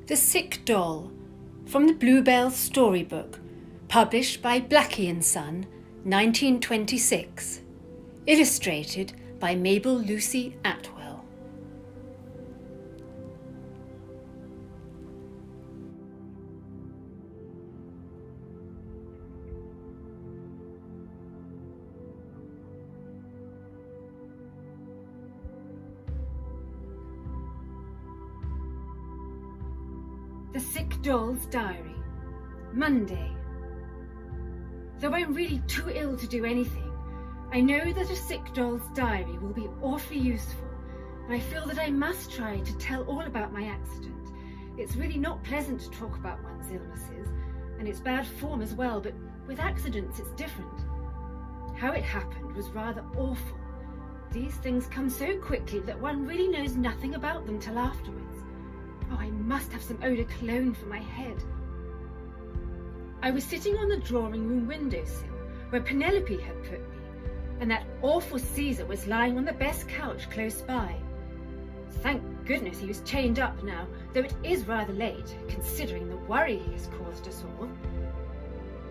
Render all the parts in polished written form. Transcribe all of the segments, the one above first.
The Sick Doll, from the Bluebell Storybook, published by Blackie & Son, 1926. Illustrated by Mabel Lucie Attwell. The Sick Doll's Diary, Monday. Though I'm really too ill to do anything, I know that a sick doll's diary will be awfully useful, and I feel that I must try to tell all about my accident. It's really not pleasant to talk about one's illnesses, and it's bad form as well, but with accidents it's different. How it happened was rather awful. These things come so quickly that one really knows nothing about them till afterwards. Oh, I must have some eau de cologne for my head. I was sitting on the drawing room windowsill where Penelope had put me, and that awful Caesar was lying on the best couch close by. Thank goodness he was chained up now, though it is rather late, considering the worry he has caused us all.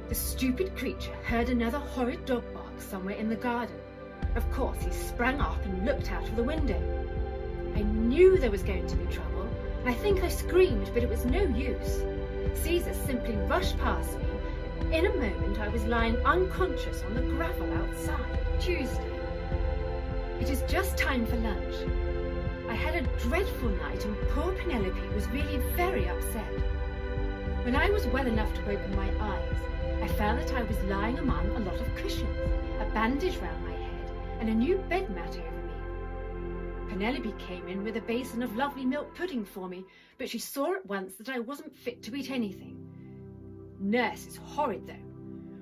The stupid creature heard another horrid dog bark somewhere in the garden. Of course, he sprang up and looked out of the window. I knew there was going to be trouble. I think I screamed, but it was no use. Caesar simply rushed past me, and in a moment I was lying unconscious on the gravel outside. Tuesday. It is just time for lunch. I had a dreadful night and poor Penelope was really very upset. When I was well enough to open my eyes, I found that I was lying among a lot of cushions, a bandage round my head, and a new bed mat over me. Penelope came in with a basin of lovely milk pudding for me, but she saw at once that I wasn't fit to eat anything. Nurse is horrid though.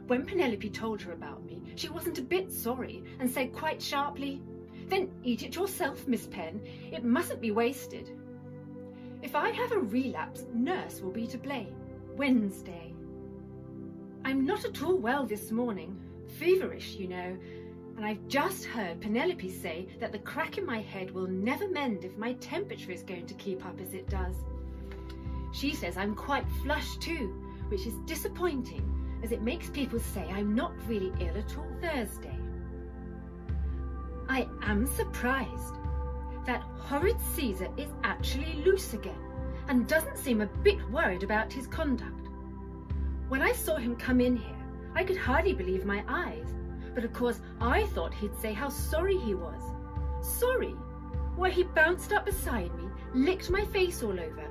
When Penelope told her about me, she wasn't a bit sorry and said quite sharply, "Then eat it yourself, Miss Pen. It mustn't be wasted." If I have a relapse, nurse will be to blame. Wednesday. I'm not at all well this morning. Feverish, you know. And I've just heard Penelope say that the crack in my head will never mend if my temperature is going to keep up as it does. She says I'm quite flushed too, which is disappointing, as it makes people say I'm not really ill at all. Thursday. I am surprised. That horrid Caesar is actually loose again, and doesn't seem a bit worried about his conduct. When I saw him come in here, I could hardly believe my eyes. But of course, I thought he'd say how sorry he was. Sorry? Why, he bounced up beside me, licked my face all over,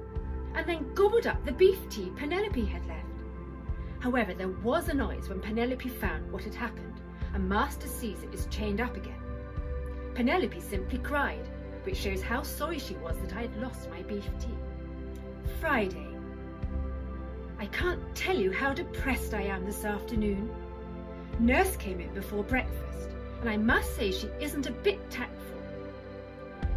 and then gobbled up the beef tea Penelope had left. However, there was a noise when Penelope found what had happened, and Master Caesar is chained up again. Penelope simply cried, which shows how sorry she was that I had lost my beef tea. Friday. I can't tell you how depressed I am this afternoon. Nurse came in before breakfast, and I must say she isn't a bit tactful.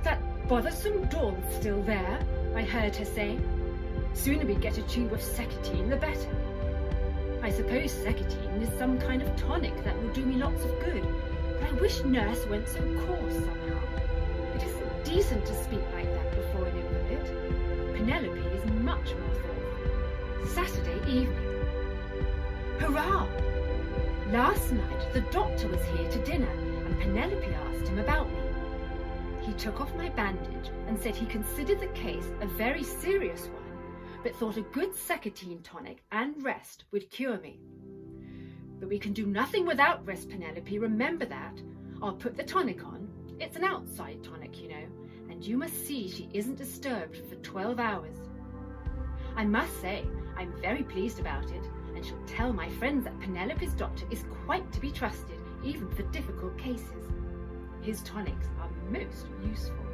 "That bothersome doll's still there," I heard her say. "Sooner we get a tube of Secatine, the better." I suppose Secatine is some kind of tonic that will do me lots of good, but I wish Nurse went so coarse somehow. It isn't decent to speak like that before an invalid. Penelope is much more thoughtful. Saturday evening. Hurrah! Last night the doctor was here to dinner, and Penelope asked him about me. He took off my bandage and said he considered the case a very serious one, but thought a good Secatine tonic and rest would cure me. "But we can do nothing without rest, Penelope, remember that. I'll put the tonic on. It's an outside tonic, you know, and you must see she isn't disturbed for 12 hours. I must say, I'm very pleased about it, and shall tell my friends that Penelope's doctor is quite to be trusted, even for difficult cases. His tonics are most useful."